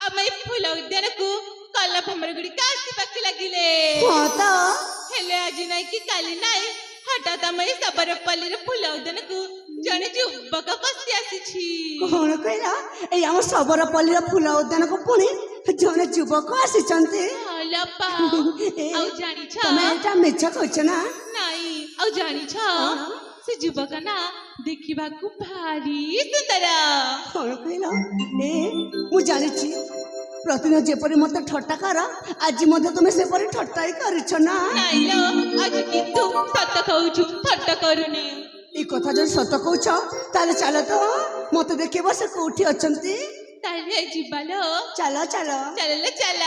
ଆମ ଏ ଫୁଲ ଉଦ୍ୟାନକୁ କଲା ଭ୍ରମର ଗୁଡ଼ିକ ଆସିବାକୁ ଲାଗିଲେ। ହଁ ତ ହେଲେ ଆଜି ନାଇଁ କି କାଲି ନାଇଁ ହଠାତ୍ ଆମ ଏ ସବରପଲ୍ଲୀର ଫୁଲ ଉଦ୍ୟାନକୁ ଜଣେ ଯୁବକ ପଶି ଆସିଛି। କଣ କହିଲ? ଏଇ ଆମ ସବରପଲ୍ଲୀର ଫୁଲ ଉଦ୍ୟାନକୁ ପୁଣି ଜଣେ ଯୁବକ ଆସିଛନ୍ତି। ଲପା ଆଉ ଜାଣିଛ ତମେ ଏଇଟା ମିଛ କହୁଛ ନା? ନାଇଁ ଆଉ ଜାଣିଛ ସେ ଯୁବକ ନା ଦେଖିବାକୁ ଭାରି ସୁନ୍ଦର। କଣ କହିଲ? ମୁଁ ଜାଣିଛି ପ୍ରତିଦିନ ଯେପରି ମତେ ଠଟ୍ଟା କର ଆଜି ମଧ୍ୟ ତୁମେ ସେପରି ଠଟ୍ଟା ହିଁ କରିଛ ନା? ନାଇଁ ଲୋ ଆଜି କିନ୍ତୁ ସତ କହୁଛୁ ଥଟ୍ଟା କରୁନି। এই কথা যদি সত্য কହୁଛ তাহলে ଚାଲ ତ ମତେ ଦେଖିବ ସେ କୋଉଠି ଅଛନ୍ତି। ତାହେଲେ ଯିବା ଲୋ। ଚାଲ ଚାଲ ଚାଲ ଲୋ ଚାଲ।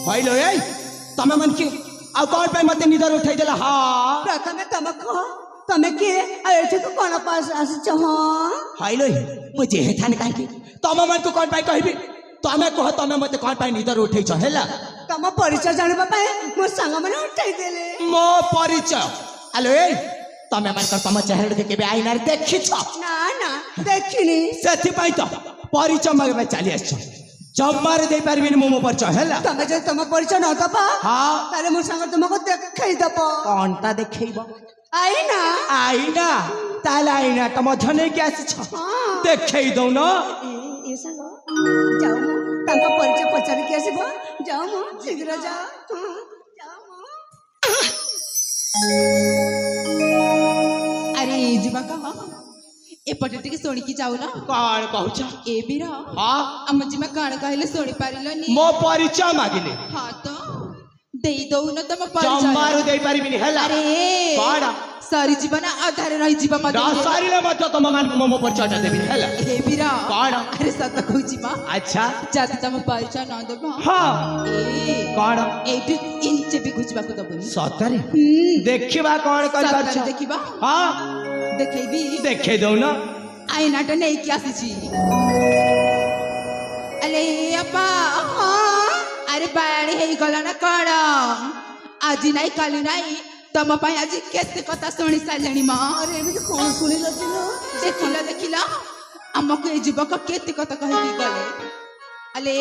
হইলো এই ତମେ ମାନେ କି ଆଉ କଣ ପାଇଁ ମତେ ନିଦରୁ ଉଠେଇ ଦେଲା? ହଁ ପ୍ରଥମେ ତମେ କହ ତମେ କିଏ ଆଉ ଏଠିକୁ କଣ ଆସିଛ? ହଁ ହଇଲୋ ମୁଁ ଯେହେଥାନି କାହିଁକି ତମ ମାନଙ୍କୁ କଣ ପାଇଁ କହିବି? ତମେ କହ ତମେ ମତେ କଣ ପାଇଁ ନିଦରୁ ଉଠେଇଛ ହେଲା? ତମ ପରିଚୟ ଜାଣିବା ପାଇଁ ମୋ ସାଙ୍ଗମାନେ ଉଠେଇ ଦେଲେ। ମୋ ପରିଚୟ? ଆଲୋ ଏଇ ତମେ ମାନଙ୍କର ତମ ଚେହେରା କେବେ ଆଇନାରେ ଦେଖିଛ? ନା ନା ଦେଖିନି। ସେଥିପାଇଁ ତ ପରିଚୟ ମାଗିବା ପାଇଁ ଚାଲି ଆସିଛ। ଜମାରେ ଦେଇପାରିବିନି ମୁଁ ମୋ ପରିଚୟ ହେଲା। ତମେ ଯଦି ତମ ପରିଚୟ ନ ଦବ ହଁ ତାହେଲେ ମୋ ସାଙ୍ଗ ତୁମକୁ ଦେଖେଇ ଦବ। କଣଟା ଦେଖେଇବ? ଆଇନା। ଆଇନା? ତାହେଲେ ଆଇନାଟା ମଧ୍ୟ ନେଇକି ଆସିଛ, ଦେଖେଇ ଦଉନ। ଏ ସାଙ୍ଗ ଯାଉ ମୁଁ ତାଙ୍କ ପରିଚୟ ପଚାରିକି ଆସିବ। ଯାଉ ମୁଁ ଶୀଘ୍ର ଯାଅ। ଆରେ ଯୁବକ ଏପଟେ ଟିକେ ଶୁଣିକି ଯାଉନ। କଣ କହୁଛ? ଏ ବୀର ହଁ ଆମ ଜିମା କଣ କହିଲେ ଶୁଣି ପାରିଲନି? ମୋ ପରିଚୟ ମାଗିଲେ ହଁ ତ ଦେଇ ଦଉନ ତମ ଜମାରୁ ପରିଚୟ। ଦେଇପାରିବିନି ହେଲା। ଆରେ କଣ ସରିଯିବ ନା ଅଧାରେ ରହିଯିବ ନ ସରିଲେ ମଧ୍ୟ ତମ ମାନଙ୍କୁ ମୋ ପରିଚୟଟା ଦେବିନି ହେଲା। ହେ ବୀର କଣ? ଆରେ ସତ କହୁଛି ମା ଆଚ୍ଛା ଯଦି ତମ ପରିଚୟ ନ ଦେବ ହଁ କଣ ଏଇଠୁ ଇଞ୍ଚେ ବି ଘୁଚିବାକୁ ଦବୁନି। ସତରେ? ଦେଖିବା କଣ କରିପାରୁଛ? ସତରେ ଦେଖିବା। ହଁ ଦେଖେଇବି। ଦେଖେଇ ଦଉନ। ଆଇନାଟା ନେଇକି ଆସିଛି। ଆଲେ ଆପା ଆରେ ବାୟାଣୀ ହେଇଗଲା ନା କଣ? ଆଜି ନାଇଁ କାଲି ନାଇଁ ତମ ପାଇଁ ଆଜି କେତେ କଥା ଶୁଣି ସାରିଲେଣି ମା। ଆରେ ଏମିତି କଣ ଶୁଣିଲ? ଦେଖିଲ ଦେଖିଲ ଆମକୁ ଏ ଯୁବକ କେତେ କଥା କହିକି ଗଲେ। ଆଲେ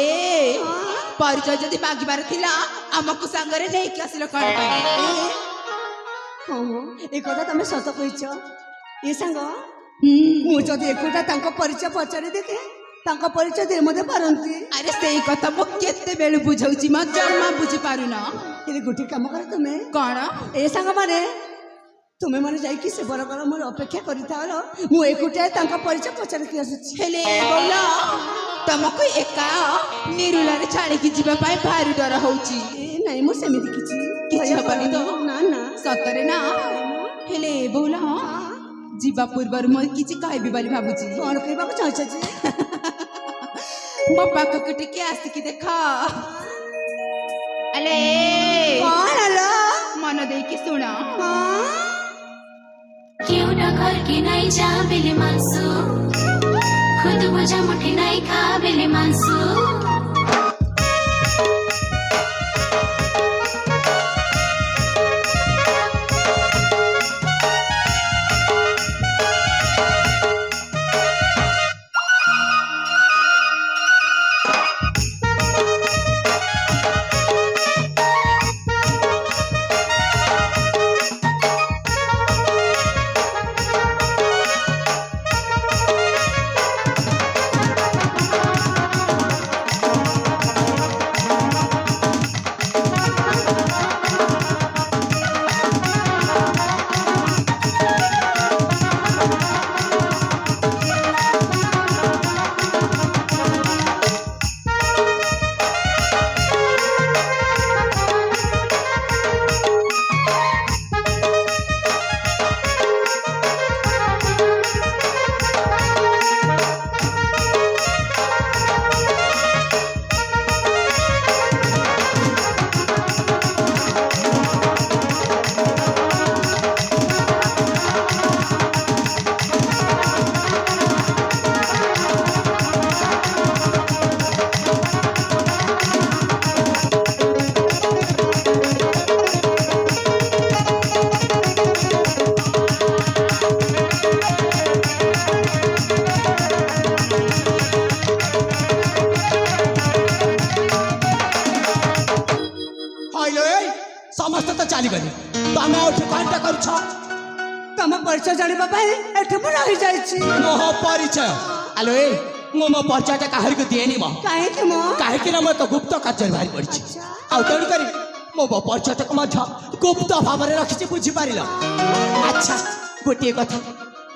ପରିଚୟ ଯଦି ମାଗିବାର ଥିଲା ଆମକୁ ସାଙ୍ଗରେ ନେଇକି ଆସିଲ କଣ ପାଇଁ? ହଁ ଏ କଥା ତମେ ସତ କହିଛ। ଏ ସାଙ୍ଗ ମୁଁ ଯଦି ଏକୁଟା ତାଙ୍କ ପରିଚୟ ପଚାରି ଦେଖେ ତାଙ୍କ ପରିଚୟ ଦେଇ ମଧ୍ୟ ପାରନ୍ତି। ଆରେ ସେଇ କଥା ମୁଁ କେତେବେଳୁ ବୁଝଉଛି ମା, ଜମା ବୁଝିପାରୁନ। କିନ୍ତୁ ଗୋଟିଏ କାମ କର ତମେ। କଣ? ଏ ସାଙ୍ଗମାନେ ତୁମେ ମାନେ ଯାଇକି ସେ ବରଗଡ଼ ମୋର ଅପେକ୍ଷା କରିଥାଅ ମୁଁ ଏକୁଟିଆ ତାଙ୍କ ପରିଚୟ ପଚାରିକି ଆସୁଛି। ହେଲେ ବୋଲ ତମକୁ ଏକା ନିରୁଳାରେ ଛାଡ଼ିକି ଯିବା ପାଇଁ ଭାରି ଡର ହଉଛି। ଏ ନାଇଁ ମୁଁ ସେମିତି କିଛି ହବନି ତ? ନା ନା ସତରେ ନା? ହେଲେ ବୋଲ ଯିବା ପୂର୍ବରୁ ମୁଁ କିଛି କହିବି ବୋଲି ଭାବୁଛି। କଣ କହିବାକୁ ଚାହୁଁଛ ଯେ? ମୋ ପାଖକୁ ଟିକେ ଆସିକି ଦେଖ। ଆଲେ କଣ ହେଲା? ମନ ଦେଇକି ଶୁଣ। क्यों ना घर की नहीं जा बिली मांसू खुद बुझा मुठी नहीं खा बिली मांसू ସମସ୍ତେ ତ ଚାଲିଗଲେ ତମେ ଏଠି କଣଟା କରୁଛ? ତମ ପରିଚୟ ଜାଣିବା ପାଇଁ ଏଠି ମୁଁ ରହିଯାଇଛି। ମୋ ପରିଚୟ? ଆଲୋ ଏ ମୁଁ ମୋ ପରିଚୟଟା କାହାରିକୁ ଦିଏନି ମ। କାହିଁକି ମୋ? କାହିଁକି ନା ମୁଁ ଏକ ଗୁପ୍ତ କାର୍ଯ୍ୟରେ ବାହାରି ପଡ଼ିଛି। ଆଉ ତେଣୁ କରି ମୁଁ ମୋ ପରିଚୟଟାକୁ ମଧ୍ୟ ଗୁପ୍ତ ଭାବରେ ରଖିଛି, ବୁଝିପାରିଲ? ଆଚ୍ଛା ଗୋଟିଏ କଥା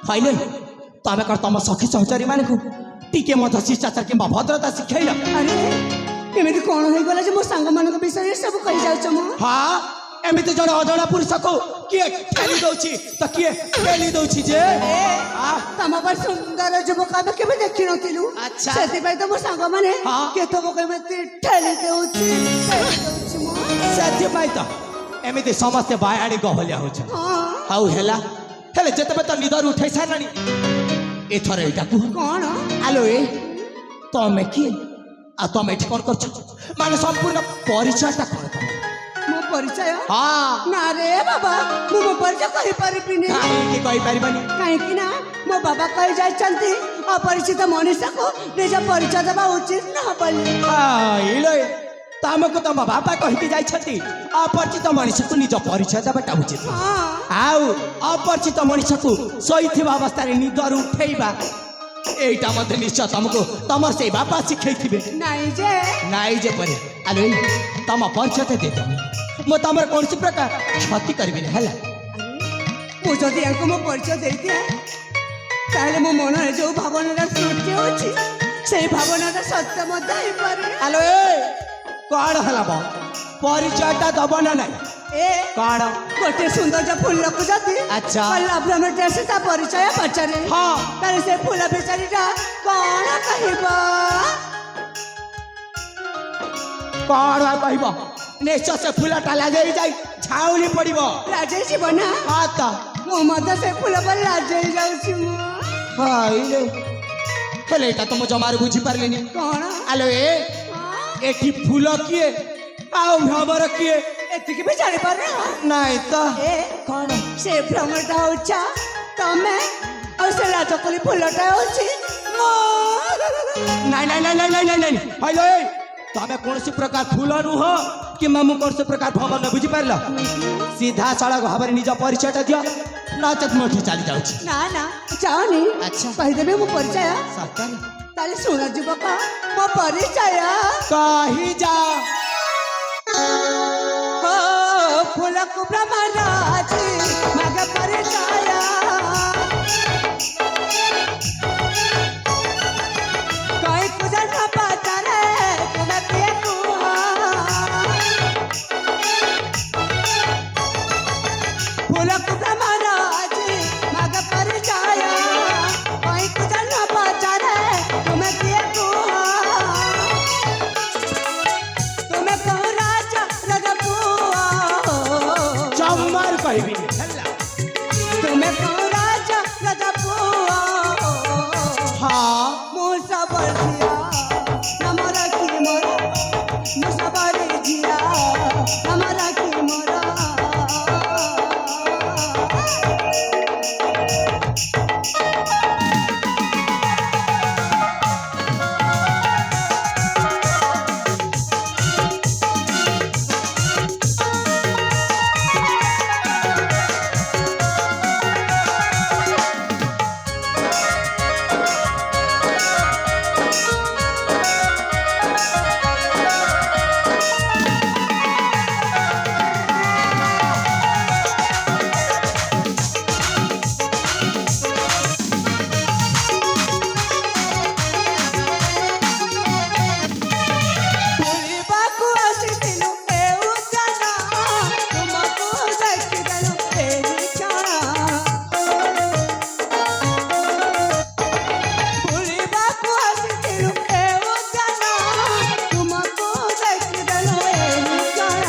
କହିଲେ, ତମେ କଣ ତମ ସଖୀ ସହଚରୀ ମାନଙ୍କୁ ଟିକେ ମଧ୍ୟ ଶିଷ୍ଟାଚାର କିମ୍ବା ଭଦ୍ରତା ଶିଖେଇଲ? ଆରେ ଏମିତି କଣ ହେଇଗଲା ଯେ ମୋ ସାଙ୍ଗମାନଙ୍କ ବିଷୟରେ ସବୁ କହିଯାଉଛ ମୋ? ହଁ ଏମିତି ଜଣେ ଅଜଣା ପୁରୁଷକୁ କିଏ ଠେଲି ଦଉଛି ତ କିଏ ଠେଲି ଦଉଛି ଯେ? ତମ ପରି ସୁନ୍ଦର ଯୁବକ ଆମେ କେବେ ଦେଖିନଥିଲୁ। ଆଚ୍ଛା। ସେଥିପାଇଁ ତ ମୋ ସାଙ୍ଗମାନେ ହଁ। କେତକ କେମିତି ଠେଲି ଦେଉଛି ମୋ। ସେଥିପାଇଁ ତ ଏମିତି ସମସ୍ତେ ବାୟାଣୀ ଗହଳିଆ ହଉଛ। ହଉ ହେଲା, ହେଲେ ଯେତେବେଳେ ତ ନିଦରୁ ଉଠେଇ ସାରିଲାଣି ଏଥର ଏଇଟା କୁହ କଣ? ଆଲୋ ଏ ତମେ କିଏ ଆଉ ତମେ ଏଠି କଣ କରୁଛ? ମାନେ ସମ୍ପୂର୍ଣ୍ଣ ପରିଚୟଟା କଣ ତମର? ମୋ ପରିଚୟ? ହଁ ନା ରେ ବାବା, ମୁଁ ମୋ ପରିଚୟ କହିପାରିବିନି। କାହିଁକି କହିପାରିବନି? କାହିଁକି ନା ମୋ ବାବା କହି ଯାଇଛନ୍ତି ଅପରିଚିତ ମଣିଷକୁ ନିଜ ପରିଚୟ ଦେବା ଉଚିତ ନୁହଁ ବୋଲି। ତମକୁ ତମ ବାପା କହିକି ଯାଇଛନ୍ତି ଅପରିଚିତ ମଣିଷକୁ ନିଜ ପରିଚୟ ଦେବାଟା ଉଚିତ। ହଁ। ଆଉ ଅପରିଚିତ ମଣିଷକୁ ଶୋଇଥିବା ଅବସ୍ଥାରେ ନିଦରୁ ଉଠେଇବା এইটা মধ্যে নিশ্চয় তমকু তোমার সেই বাবা শিখাইথিবে। নাই যে পরে আলো তম পরিচয় দিয়ে মু তোমার কৌশি প্রকার ক্ষতি করবিনি হেলা। ମୁଁ ଯଦି ୟାଙ୍କୁ ମୋ ପରିଚୟ ଦେଇଦିଏ ତାହେଲେ ମୋ ମନରେ ଯୋଉ ଭାବନାଟା ସୃଷ୍ଟି ହେଉଛି ସେଇ ଭାବନାଟା ସତ୍ୟ ମଧ୍ୟ ହେଇପାରେ। ଆଲୋ କଣ ହେଲା ବ ପରିଚୟଟା ଦବ ନା ନାଇଁ? କଣ ଗୋଟେ ସୌନ୍ଦର୍ଯ୍ୟ ଫୁଲକୁ ଯଦି ଆଚ୍ଛା ଲଭ୍ରମଟି ଆସି ତା ପରିଚୟ ପଚାରେ ତାହେଲେ ସେ ଫୁଲ ବିଚାରୀଟା କଣ କହିବ? କଣ କହିବ? ନିଶ୍ଚୟ ସେ ଫୁଲଟା ଲାଗେଇ ଯାଇ ଝାଉଳି ପଡିବ। ଲାଜେଇ ଯିବ ନା? ହଁ ତ ମୁଁ ମଧ୍ୟ ସେ ଫୁଲ પર ଲାଜେଇ ଯାଉଛି। ହେଲେ ଏଇଟା ତ ମୁଁ ଜମାରୁ ବୁଝିପାରିଲିନି। କଣ? ଆଲୋ ଏଠି ଫୁଲ କିଏ ଆଉ ଭ୍ରମର କିଏ ଏତିକି ବି ଜାଣିପାରେ ନାଇଁ ତ? କଣ ସେ ଭ୍ରମରଟା ହଉଛ ତମେ ଆଉ ସେ ଲାଜକଲି ଫୁଲଟା ହଉଛି ନାଇଁ ନାଇଁ ନାଇଁ ନାଇଁ ନାଇଁ ନାଇଁ ହଇଲୋ ତମେ କୌଣସି ପ୍ରକାର ଫୁଲ ନୁହଁ କିମ୍ବା ମୁଁ କୌଣସି ପ୍ରକାର ଭ୍ରମର ନୁହଁ, ବୁଝିପାରିଲ? ସିଧା ସଳଖ ଭାବରେ ନିଜ ପରିଚୟଟା ଦିଅ, ନଚେତ ମୁଁ ଏଠି ଚାଲି ଯାଉଛି। ନା ନା ଚାହୁଁନି। ଆଚ୍ଛା କହିଦେବି ମୋ ପରିଚୟ? ସତରେ? ତାହେଲେ ଶୁଣ ଯୁବକ ମୋ ପରିଚୟ କହି ଯା। ଫୁଲକୁ ଭ୍ରମର ଅଛି मांग परिचय कोई कुछ न पचारे तुम्हें किए कुआ फूल कुछ महाराज मांग परिचय कोई कुछ न पचारे तुम्हें किए कुआ तुम्हें कहूँ राजा रगपुआ चम्मार कहबी तुम्हें कहूँ राजा रगपुआ हाँ मूसा बरजिया हमारा की मोरा मूसा बरजिया हमारा की मोरा ବୁଲିବାକୁ ଆସିଥିଲୁ ଏ ଉଜାନ ତୁମକୁ ଦେଖିଦେଲୁ ଏ ନିଶାଣ ବୁଲିବାକୁ ଆସିଥିଲୁ ଏ ଉଜାନ ତୁମକୁ ଦେଖିଦେଲୁ ଏ ନିଶାଣ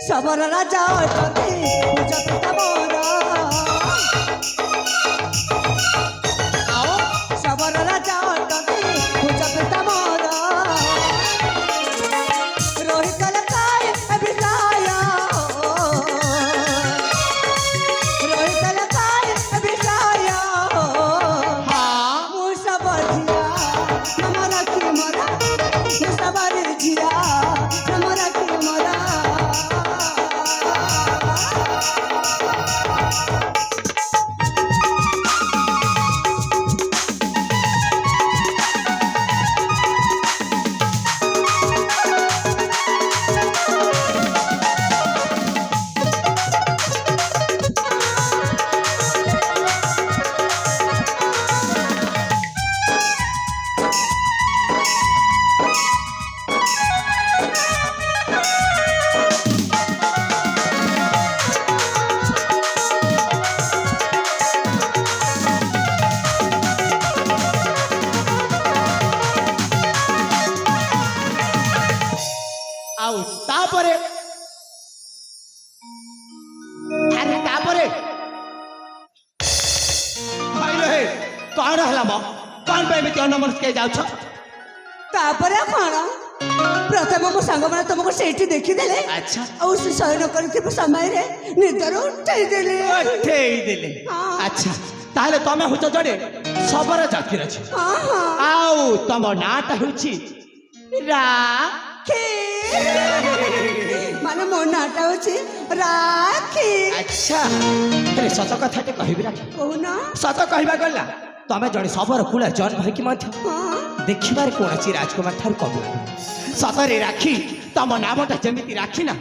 ସବର ରାଜା ଅଟନ୍ତି ପୂଜ ପିତା ମୋର ସବର ରାଜା ଅଟନ୍ତି ପୂଜ ପିତା ମୋର ରୋହିତ ଲକାଏ ବିଷୟ ରୋହିତ ଲକାଏ ବିଷୟ हाँ ମୂଷା ବରଜିଆ ଆମର କି ମରା ମୂଷା ବରଜିଆ ଆମର କି ମରା ଆଉ ତାପରେ ଆରେ ତାପରେ ଭାଇଲୋ ହେ କଣ ହେଲା ମ କଣ ପାଇଁ ଏମିତି ଅନ୍ୟମନସ୍କ ଯାଉଛ ତାପରେ କ'ଣ ପ୍ରଥମ ମୋ ସାଙ୍ଗମାନେ ତମକୁ ସେଇଠି ଦେଖିଦେଲେ ଆଚ୍ଛା ଆଉ ସେ ଶୟନ କରିଥିବା ସମୟରେ ନିଦରୁ ଉଠେଇଦେଲେ ଉଠେଇ ଦେଲେ ହଁ। ଆଚ୍ଛା ତାହେଲେ ତମେ ହଉଛ ଜଣେ ସବର ଜାତିର ଝିଅ ହଁ ହଁ ଆଉ ତମ ନାଁଟା ହେଉଛି ରାକ୍ଷୀ ମାନେ ମୋ ନାଁଟା ହଉଛି ରାକ୍ଷୀ ଆଚ୍ଛା ହେଲେ ସତ କଥାଟେ କହିବି ରାକ୍ଷୀ କହୁନ ସତ କହିବା ଗଲା ତମେ ଜଣେ ସବର କୁଳ ଜନ୍ମ ହେଇକି ମଧ୍ୟ ହଁ ଦେଖିବାରେ କୌଣସି ରାଜକୁମାର ଠାରୁ କମ ନାହିଁ ସତରେ ରାକ୍ଷୀ ତମ ନାମଟା ଯେମିତି ରାକ୍ଷୀ ନା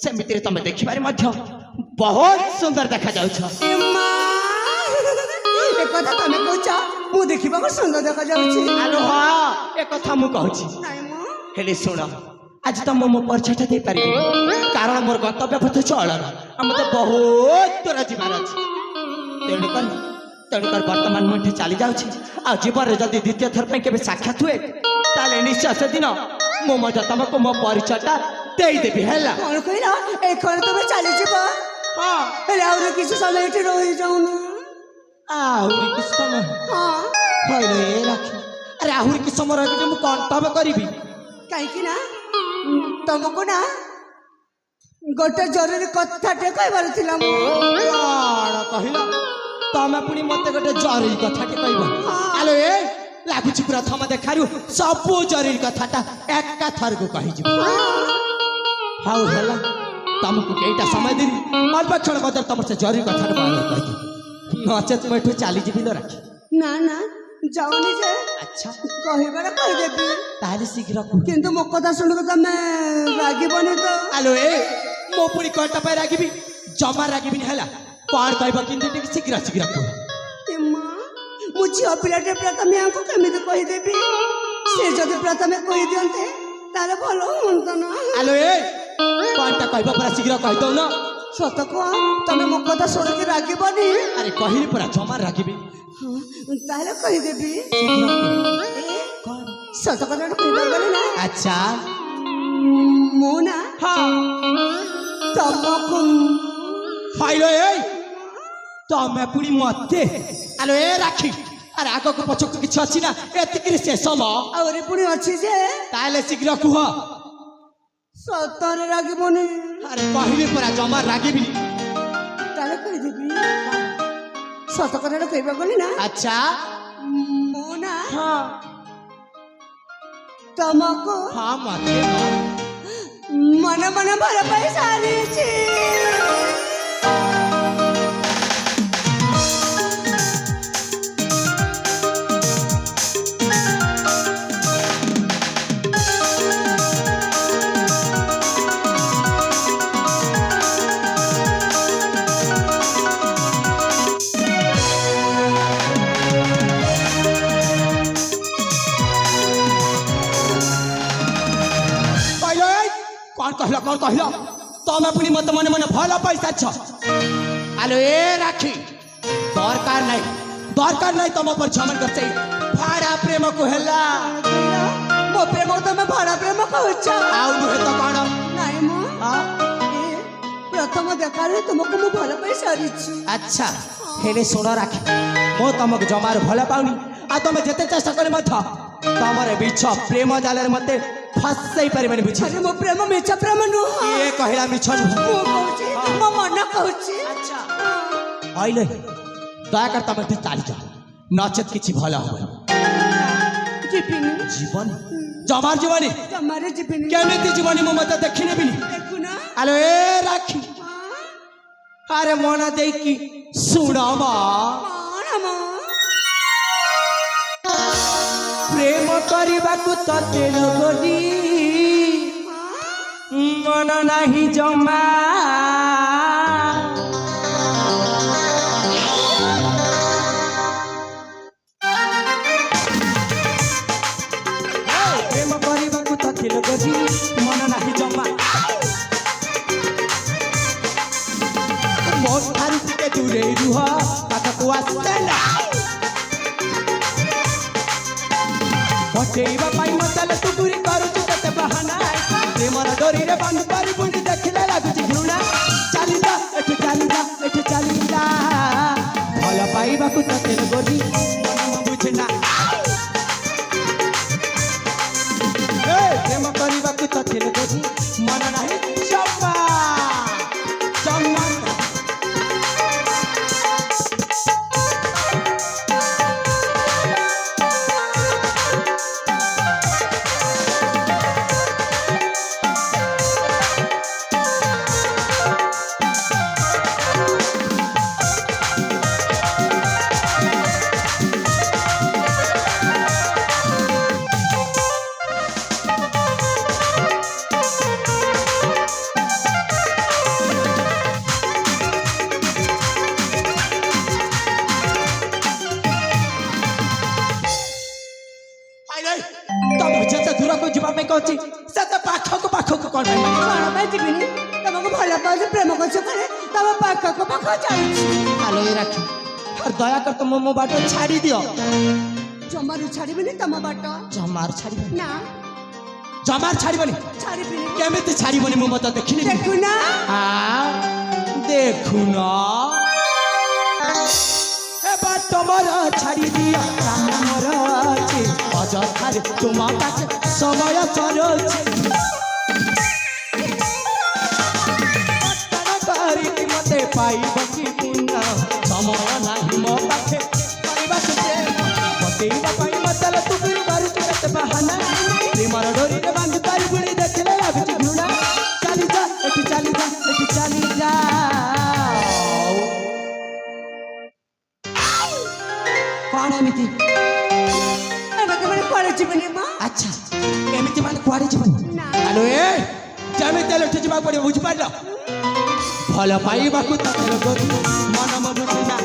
ସେମିତିରେ ତମେ ଦେଖିବାରେ ମଧ୍ୟ ବହୁତ ସୁନ୍ଦର ଦେଖାଯାଉଛ ମା ଏ କଥା ତମେ କହୁଛ ମୁଁ ଦେଖିବାକୁ ସୁନ୍ଦର ଦେଖାଯାଉଛି ଆଲୋ ହଁ ଏ କଥା ମୁଁ କହୁଛି ନାଇଁ ମୁଁ ହେଲେ ଶୁଣ ଆଜି ତ ମୁଁ ମୋ ପରିଚୟଟା ଦେଇପାରିବି କାରଣ ମୋର ଗନ୍ତବ୍ୟ ପଥ ଚଳନ ଆଉ ମୋତେ ବହୁତ ଦୂର ଯିବାର ଅଛି ତେଣୁକରି ବର୍ତ୍ତମାନ ମୁଁ ଏଠି ଚାଲି ଯାଉଛି ଆଉ ଜୀବନରେ ଯଦି ଦ୍ୱିତୀୟ ଥର ପାଇଁ କେବେ ସାକ୍ଷାତ ହୁଏ ତାହେଲେ ନିଶ୍ଚୟ ସେଦିନ ମୁଁ ମଧ୍ୟ ତମକୁ ମୋ ପରିଚୟଟା ଦେଇଦେବି ହେଲା କ'ଣ କହିଲ ଏଇ ଖଣ୍ଡ ତମେ ଚାଲିଯିବ ହଁ ହେଲେ ଆହୁରି କିଛି ସମୟ ଏଠି ରହିଯାଉନ ଆହୁରି କିଛି ସମୟ ହଁ ହଇରେ ରାକ୍ଷୀ ଆରେ ଆହୁରି କିଛି ସମୟ ରହିକି ମୁଁ କର୍ତ୍ତବ୍ୟ କରିବି କାହିଁକି ନା ତମକୁ ନା ଗୋଟେ ଜରୁରୀ କଥାଟେ କହିବାର ଥିଲା ମୁଁ କଣ କହିଲ ତମେ ପୁଣି ମତେ ଗୋଟେ ଜରୁରୀ କଥାଟେ କହିବ ଆଲୋ ଏ ଲାଗୁଛି ପ୍ରଥମ ଦେଖାରୁ ସବୁ ଜରୁରୀ କଥାଟା ଏକା ଥରକୁ କହିଯିବ ହଉ ହେଲା ତମକୁ କେଇଟା ସମୟ ଦେବି ଅଳ୍ପ କ୍ଷଣ ମଧ୍ୟରେ ତମର ସେ ଜରୁରୀ କଥାଟା ମନେ କହିଦେବି ନଚେତ ମୁଁ ଏଠୁ ଚାଲିଯିବି ଲୋ ରାକ୍ଷୀ ନା ନା ଯାଉନି ଯେ ଆଚ୍ଛା କହିବାର କହିଦେବି ତାହେଲେ ଶୀଘ୍ର କୁହ କିନ୍ତୁ ମୋ କଥା ଶୁଣିକି ତମେ ରାଗିବନି ତ ଆଲୋ ଏ ମୋ ପୁଣି କଣଟା ପାଇଁ ରାଗିବି ଜମା ରାଗିବିନି ହେଲା କଣ କହିବ କିନ୍ତୁ ଟିକେ ଶୀଘ୍ର ଶୀଘ୍ର କୁହ ଏ ମା ମୁଁ ଝିଅ ପିଲାଟେ ପ୍ରଥମେ ଆଙ୍କୁ କେମିତି କହିଦେବି ସେ ଯଦି ପ୍ରଥମେ କହିଦିଅନ୍ତେ ତାହେଲେ ଭଲ ହୁଅନ୍ତା ନା ଆଲୋ ଏ କଣଟା କହିବ ପୁରା ଶୀଘ୍ର କହିଦଉନ ସତ କୁହ ତମେ ମୋ କଥା ଶୁଣିକି ରାଗିବନି ଆରେ କହିଲି ପୁରା ଜମା ରାଗିବି ହଁ, ତାହେଲେ କହିଦେବି ସତ କଥାଟା କହିବାକୁ ଗଲେ ନା ଆଚ୍ଛା ମୁଁ ନା ହଁ ତମକୁ ହାଇଲୋ ଏଇ ତମେ ପୁଣି ମତେ ଆଲୋ ଏ ରାକ୍ଷୀ ଆରେ ଆଗକୁ ପଛକୁ କିଛି ଅଛି ନା ଏତିକିରେ ଶେଷ ମ ଆହୁରି ପୁଣି ଅଛି ଯେ ତାହେଲେ ଶୀଘ୍ର କୁହ ସତରେ ରାଗିବନି ଆରେ କହିଲି ପରା ଜମା ରାଗିବିନି ତାହେଲେ କହିଦେବି ସତ କଥାଟା କହିବାକୁ ଗଲେ ନା ଆଚ୍ଛା ମୁଁ ନା ହଁ ତମକୁ ହଁ ମତେ ମନେ ମନେ ଭଲ ପାଇ ସାରିଛି କଣ କହିଲ ତମେ ପୁଣି ମତେ ମନେ ମନେ ଭଲ ପାଇସାରିଛ ଆଲୋ ଏ ରାକ୍ଷୀ ଦରକାର ନାହିଁ ତମ ପର ଝମାନଙ୍କର ସେଇ ଭାଡ଼ା ପ୍ରେମକୁ ହେଲା ମୋ ପ୍ରେମକୁ ତମେ ଭଡ଼ା ପ୍ରେମ କହୁଛ ଆଉ ନୁହେଁ ତ କଣ ନାଇଁ ମୁଁ ପ୍ରଥମ ଦେଖାରେ ତୁମକୁ ମୁଁ ଭଲ ପାଇ ସାରିଛି ଆଚ୍ଛା ହେଲେ ଶୁଣ ରାକ୍ଷୀ ମୁଁ ତମକୁ ଜମାରୁ ଭଲ ପାଉନି ଆଉ ତମେ ଯେତେ ଚେଷ୍ଟା କଲେ ମଧ୍ୟ ତମର ମିଛ ପ୍ରେମ ଜାଲରେ ମତେ ଫସାଇ ପାରିବନି ବୁଝି ଆରେ ମୋ ପ୍ରେମ ମିଛ ପ୍ରେମ ନୁହଁ କିଏ କହିଲା ମିଛ ନୁହଁ ମୁଁ କହୁଛି ମୋ ମନ କହୁଛି ଆଚ୍ଛା ହଇଲେ ଦୟାକର ତମେ ଟିକେ ଚାଲିଯାଅ ନଚେତ କିଛି ଭଲ ହବନି ଯିବିନି ଜୀବନ ଜମାର ଜୀବନି ଜମାରେ ଯିବିନି କେମିତି ଜୀବନି ମୁଁ ମତେ ଦେଖି ନେବିନି ଦେଖୁନା ଆଲୋ ଏ ରାକ୍ଷୀ ଆରେ ମନ ଦେଇକି ଶୁଣ ମ କଣ ମ ପ୍ରେମ କରିବାକୁ ତତେ ଲୋଗଲି ମନ ନାହିଁ ଜମା ପ୍ରେମ କରିବାକୁ ତତେ ଲୋଗଲି ମନ ନାହିଁ ଜମା ମୋ ଠାରୁ ଟିକେ ଦୂରେଇ ରୁହ ପାଖକୁ ଆସିଲେ ନା ପଠେଇବା ପାଇଁ ମତେ ତୁ ଗୁରି କରୁଛୁ କେତେ ବାହାନା ପ୍ରେମର ଡୋରିରେ ବାନ୍ଧି ପାରିବୁନି ଦେଖିଲେ ଲାଗୁଛି ଘୃଣା ଚାଲିଯା ଏଠୁ ଚାଲିଯା ଭଲ ପାଇବାକୁ ତତେ ଗୋରି ମନ ବୁଝେ ନା ପ୍ରେମ କରିବାକୁ ତତେ ଗୋରି ମନ ନାହିଁ ଜମା ଜମା କହୁଛି ସେତେ ପାଖକୁ କଣ ପାଇଁ କଣ ପାଇଁ ଯିବିନି ତମକୁ ଭଲ ପାଉଛି ପ୍ରେମ କରୁଛ ମାନେ ତମ ପାଖକୁ ପାଖ ଚାଲୁଛି ଆଲୋ ଏ ରାକ୍ଷୀ ଦୟାକର ତୁମ ମୋ ବାଟ ଛାଡ଼ି ଦିଅ ଜମାରୁ ଛାଡ଼ିବିନି ତମ ବାଟ ଜମାରୁ ଛାଡ଼ିବନି ନା ଜମାରୁ ଛାଡ଼ିବନି ଛାଡ଼ିବିନି କେମିତି ଛାଡ଼ିବନି ମୁଁ ମତେ ଦେଖିନି ଦେଖୁନା ଦେଖୁନ ତମର ଛାଡ଼ି ଦିଅ ମୋର ଅଛି ଅଯଥାରେ ତୁମ ପାଖେ ସମୟ ସରୁଛି କରିକି ମତେ ପାଇବ କି ପୁଣ୍ୟ ସମୟ ନାହିଁ ମୋ ପାଖେ କରିବାକୁ ବତେଇବା ପାଇଁ ମତେ ତୁ କରୁଛୁ କେତେ ବାହାନା ପ୍ରେମର ଡୋରିରେ ବାନ୍ଧି ପାରିବୁନି ଦେଖିଲେ ଲାଗୁଛି ଘୃଣା ଚାଲିଯା ଏଠି ଚାଲିଯା କଣ ଏମିତି କୁଆଡେ ଯିବିନି ମା ଆଚ୍ଛା ଏମିତି ମାନେ କୁଆଡେ ଯିବନି ନା। ଆଲୋ ଏ ଯେମିତି ହେଲେ ଏଠି ଯିବାକୁ ପଡିବ ବୁଝିପାରିଲ ଭଲ ପାଇବାକୁ ତତେ ଗୋରି ମନ ମନୁଛି ନା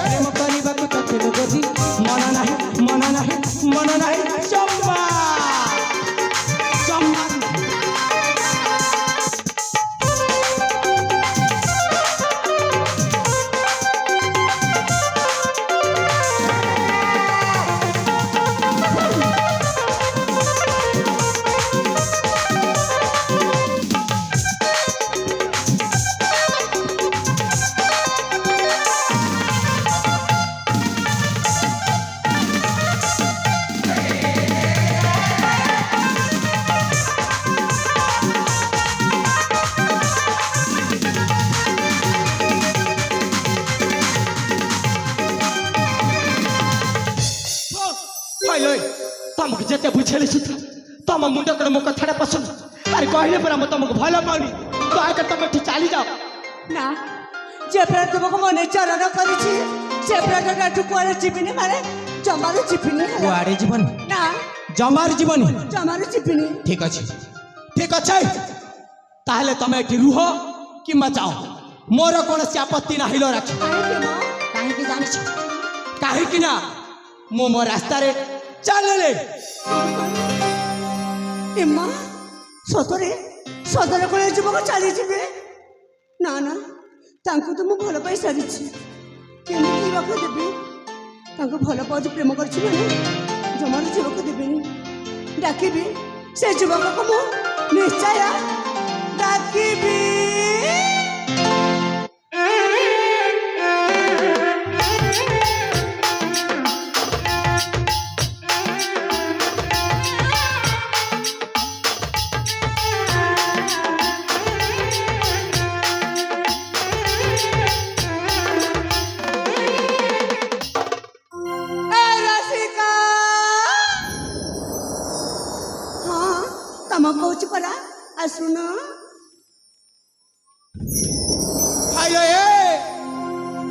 ପ୍ରେମ କରିବାକୁ ତତେ ଗୋରି ମନ ନାହିଁ ଜମା ଜମା ତମକୁ ଯେତେ ବୁଝେଇଲି ସୁଦ୍ଧା ତମ ମୁଣ୍ଡ ମୋ କଥାଟା ପସନ୍ଦ ଆରେ କହିଲେ ପରା ମୁଁ ତମକୁ ଭଲ ପାଉନି ଦୟାକରି ତମେ ଏଠି ଚାଲିଯାଅ ନା ଯେ ପ୍ରାୟ ତୁମକୁ ମନେ ଚରଣ କରିଛି ସେ ପ୍ରାୟଠୁ କୁଆଡ଼େ ଯିବିନି ମାନେ ଜମାରୁ ଯିବିନି କୁଆଡ଼େ ଯିବନି ନା ଜମାରୁ ଯିବନି ଜମାରୁ ଯିବିନି ଠିକ ଅଛି ତାହେଲେ ତମେ ଏଠି ରୁହ କିମ୍ବା ଯାଅ ମୋର କୌଣସି ଆପତ୍ତି ନାହିଁ ଲୋ ରାକ୍ଷୀ କାହିଁକି ଜାଣିଛ କାହିଁକି ନା ମୁଁ ମୋ ରାସ୍ତାରେ ଚାଲିଲେ ଏମା ସତରେ ସଦର କୋଳେ ଯୁବକ ଚାଲିଯିବେ ନା ନା ତାଙ୍କୁ ତ ମୁଁ ଭଲ ପାଇ ସାରିଛି କେମିତି ବାପ ଦେବି ତାଙ୍କୁ ଭଲ ପାଉଛି ପ୍ରେମ କରିଛି ମାନେ ଜମାରୁ ଯୁବକ ଦେବିନି ଡାକିବି ସେ ଯୁବକକୁ ମୁଁ ନିଶ୍ଚୟ ଡାକିବି କହୁଛି ପରା ଆସୁନ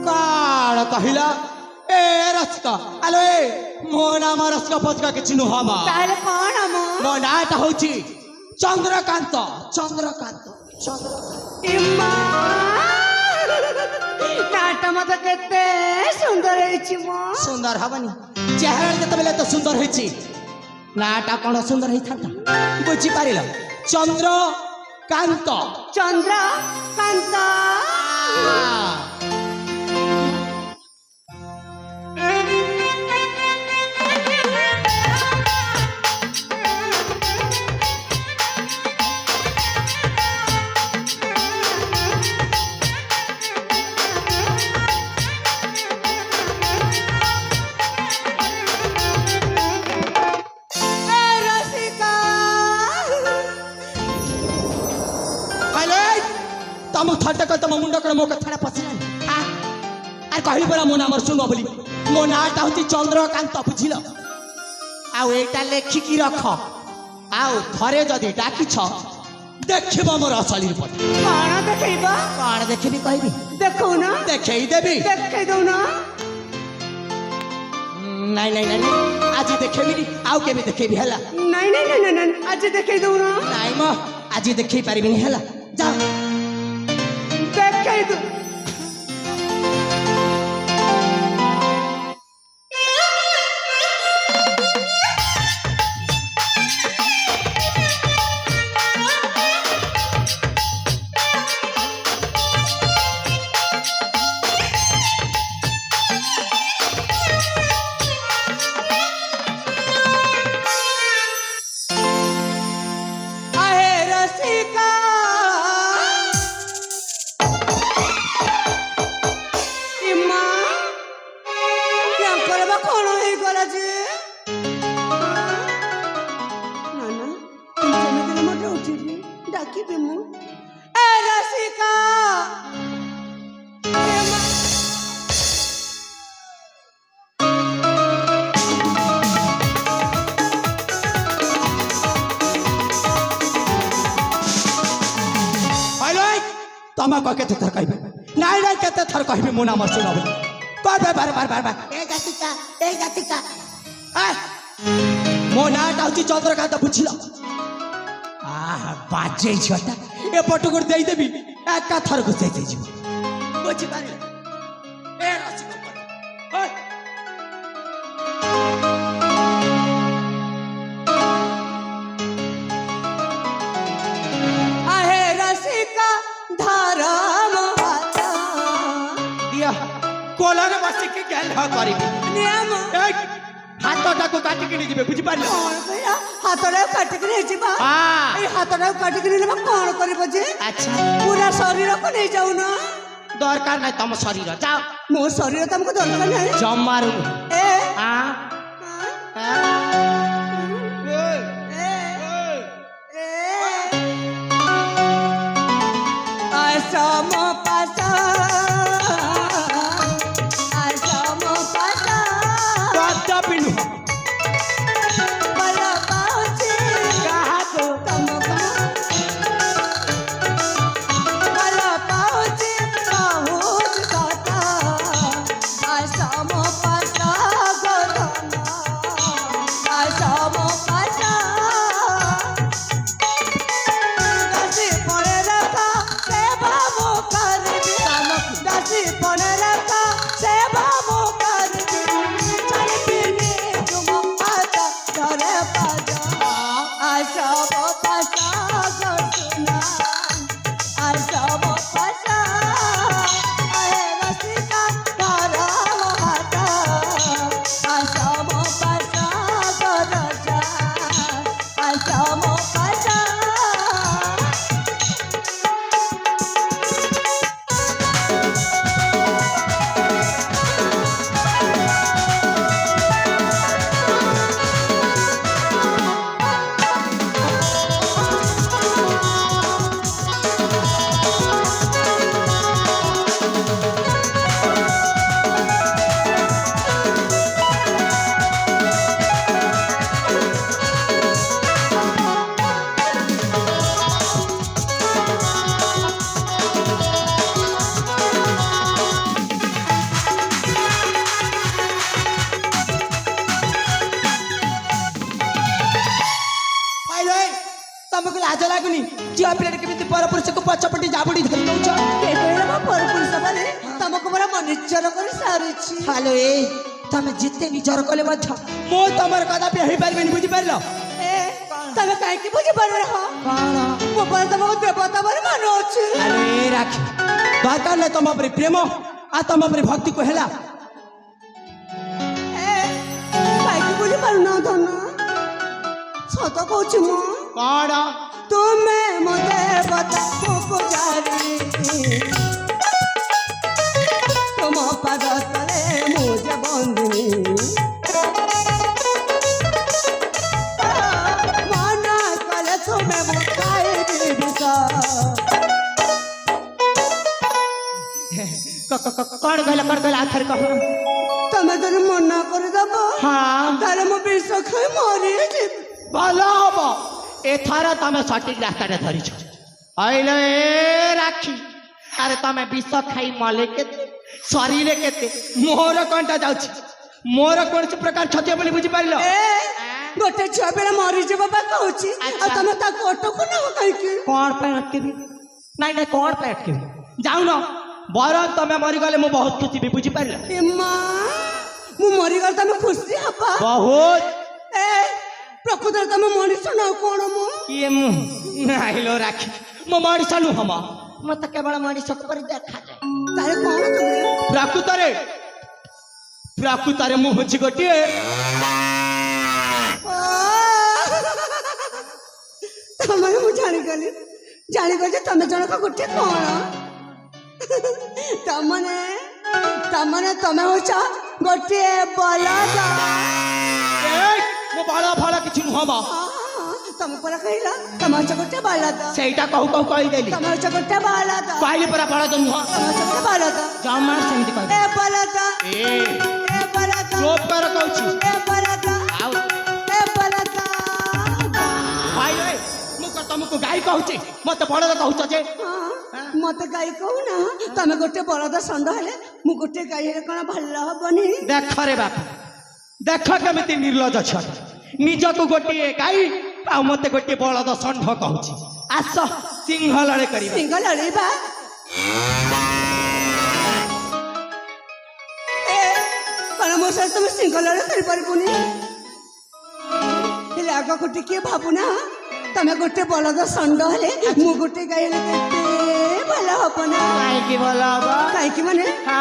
କାଳ କହିଲା ଏ ରସିକ ଆଲୋ ମୋ ନାମ ରସିକ ଫସିକ କିଛି ନୁହଁ ତାହେଲେ କଣ ମୋ ନାଁଟା ହଉଛି ଚନ୍ଦ୍ରକାନ୍ତ ନାଟା ମତେ କେତେ ସୁନ୍ଦର ହେଇଛି ମୋ ସୁନ୍ଦର ହବନି চেহারা যেତେବେଳେ এত সুন্দর হয়েছে নাটা কোন সুন্দর হইথান্তা বুঝিপারিল চন্দ্রকান্ত চন্দ্রকান্ত तम थट्टा कर तम मुंड कर मो कथा पछिला आर कहली परा मो नाम सुनो बोली मो नाटा होती चंद्रकांत बुझिल आ एटा लेखिकी रख आ थरे जदी डाकी छ देखिबो मोर असली रूप कोन देखैबो कोन देखिबी कहबी देखौ ना देखै देबी देखै दौ ना नहीं नहीं नहीं आज देखेबी आउ केबे देखेबी हला नहीं नहीं नहीं नहीं आज देखै दौ ना नहीं मो आज देखै पारिबिनी हला जा देखै दौ तमा केते थर कहबे नाइ नाइ केते थर कहबे मो नाम सुनो बोली कहबे बार बार बार बार ए जातिका आ मो नाटा होची चंद्रकांत बुझिल आ ବାଜେ ଝିଅଟା ଏପଟକୁ ଦେଇଦେବି ଏକାଥରକୁ ଯାଇଯିବ ବୁଝିପାରିଲ ଏ ରସିକ ପଡେ आहे रसिका धरम हात ଦିଅ କୋଳରେ ବସିକି ଗେଲ କରିବି ନିୟମ ହାତଟାକୁ କାଟିକି ନେଇଯିବେ ବୁଝିପାରିଲ କଣ କହିଲା ହାତଟାକୁ କାଟିକି ନେଇଯିବା ହଁ। ଏଇ ହାତଟାକୁ କାଟିକି ନେବା କଣ କରିବ ଯେ ଆଚ୍ଛା ପୁରା ଶରୀରକୁ ନେଇଯାଉନ ଦରକାର ନାହିଁ ତମ ଶରୀର ଯାଅ ମୋ ଶରୀର ତମକୁ ଦରକାର ନାହିଁ ଜମାରୁ ଏ आसम पासा आसम पासा कदापि नୁହଁ बल पाउची କାହାକୁ तमको बल पाउची बहुत कथा आसम पासा गोधन आसम पासा दासी पड़े रखा सेवा मो करबी दासी पड़े रखा सेवा मो करबी चल पिनी तुम आता धरे पाजा आसम पासा गोधना आसम पासा आहे रसिका धरम हात आसम पासा गोधना आसम पासा ପାଇଲ ତମକୁ ଲାଜ ଲାଗୁନି ଝିଅ ପିଲାଟେ କେମିତି ପରପୁରୁଷକୁ ପଛପଟି ଜାବୁଡି ଧରି ନଉଛ କହିଲା ମୋ ପରପୁରୁଷ ମାନେ ତମକୁ ମୋର ମନିଚର କରି ସାରିଛି ହାଲୋ ତମେ ଯେତେ ନିଜର କଲେ ମଧ୍ୟ ମୁଁ ତମର କଦାପି ହେଇପାରିବିନି ବୁଝିପାରିଲ ଏ ତମେ କାହିଁକି ବୁଝିପାରୁନ କଣ ମୋ ପରେ ତମକୁ ଦେବତା ବୋଲି ମାନ ଅଛି ଆରେ ରାଖି ଦରକାର ନାହିଁ ତମ ଉପରେ ପ୍ରେମ ଆଉ ତମ ଉପରେ ଭକ୍ତିକୁ ହେଲା ଏ କାହିଁକି ବୁଝିପାରୁନ ଧନ ସତ କହୁଛି ମୁଁ କଣ ତୁମେ ମୋ ଦେବତା ମୋ ପୂଜାରୀ ତୁମ ପାଦ ତଳେ ମୁଁ ଯେ ବନ୍ଦିନୀ ମନା କଲେ ତୁମେ ମୁଁ ଖାଇବି ବିଷ କଣ କହିଲା ଆଥରେ କହ ତମେ ଯଦି ମନା କରିଦବ ହଁ ତାହେଲେ ମୁଁ ବିଷ ଖାଇ ମରିଯିବି ଭଲ ହବ ଏଥର ତମେ ସଠିକ ରାସ୍ତାଟା ଧରିଛ ଆଇଲେ ରାକ୍ଷୀ ଆରେ ତମେ ବିଷ ଖାଇ ମଲେ କେତେ ସରିଲେ କେତେ ମୋର କଣଟା ଯାଉଛି ମୋର କୌଣସି ପ୍ରକାର କ୍ଷତି ବୋଲି ବୁଝିପାରିଲ ଏ ଗୋଟେ ଛୁଆ ପିଲା ମରିଯିବ ବା କହୁଛି ଆଉ ତମେ ତାକୁ ଅଟକୁ ନାହ କାହିଁକି କଣ ପାଇଁ ଅଟକେବି ନାଇଁ ନାଇଁ କଣ ପାଇଁ ଅଟକେବି ଯାଉନ ବରଂ ତମେ ମରିଗଲେ ମୁଁ ବହୁତ ଖୁସି ବି ବୁଝିପାରିଲ ଏ ମା ମୁଁ ମରିଗଲେ ତମେ ଖୁସି ହବ ବହୁତ ଏ ପ୍ରକୃତରେ ତମେ ମଣିଷ ନା କଣ ମୁଁ କିଏ ମୁଁ ନାଇଲୋ ରାକ୍ଷୀ ମୁଁ ମଣିଷ ନୁହଁ ମତେ କେବଳ ମଣିଷ ପରି ଦେଖାଯାଏ ତାହେଲେ କଣ ତମେ ପ୍ରକୃତରେ ମୁଁ ହଉଛି ଗୋଟିଏ ତମେ ମୁଁ ଜାଣିଗଲି ଯେ ତମେ ଜଣକ ଗୋଟେ କଣ ତମେ ହଉଛ ଗୋଟିଏ ବଳଦ ମୁଁ ବଳ ଫଳ କିଛି ନୁହଁ ତମେ ପରା କହିଲ ତମେ ହଉଛ ଗୋଟେ ବଳଦ ସେଇଟା କହୁ କହୁ କହିଦେଲି ତମେ ହଉଛ ଗୋଟେ ବଳଦ କହିଲି ପରା ବଳଦ ନୁହଁ ତମେ ହଉଛ ଗୋଟେ ବଳଦ ଜମା ସେମିତି କହିଲି ଏ ବଳଦ ଏ ଏ ବଳଦ ଚୁପ କର କହୁଛି ଏ ବଳଦ ଆଉ ଏ ବଳଦ ଭାଇ ମୁଁ ତମକୁ ଗାଈ କହୁଛି ମତେ ବଳଦ କହୁଛ ଯେ ମତେ ଗାଈ କହୁନା ତମେ ଗୋଟେ ବଳଦ ଷଣ୍ଢ ହେଲେ ମୁଁ ଗୋଟେ ଗାଈ ହେଲେ କଣ ଭଲ ହବନି ଦେଖ ରେ ବାପା ଦେଖ କେମିତି ନିର୍ଲଜ ଛୁଆ ନିଜକୁ ଗୋଟିଏ ଗାଈ ଆଉ ମତେ ଗୋଟିଏ ବଳଦ ଷଣ୍ଢ କହୁଛି ଆସ ସିଂହ ଲড়াই କରିବା ସିଂହ ଲଢ଼େଇବା କଣ ମୋ ସହିତ ତମେ ସିଂହ ଲଢ଼େଇ କରିପାରିବୁନି ହେଲେ ଆଗକୁ ଟିକେ ଭାବୁନା ତମେ ଗୋଟେ ବଳଦ ଷଣ୍ଢ ହେଲେ ମୁଁ ଗୋଟେ ଗାଈ ହେଲେ କେତେ ଭଲ ହବ ନା କାହିଁକି ଭଲ ହବ କାହିଁକି ମାନେ ହଁ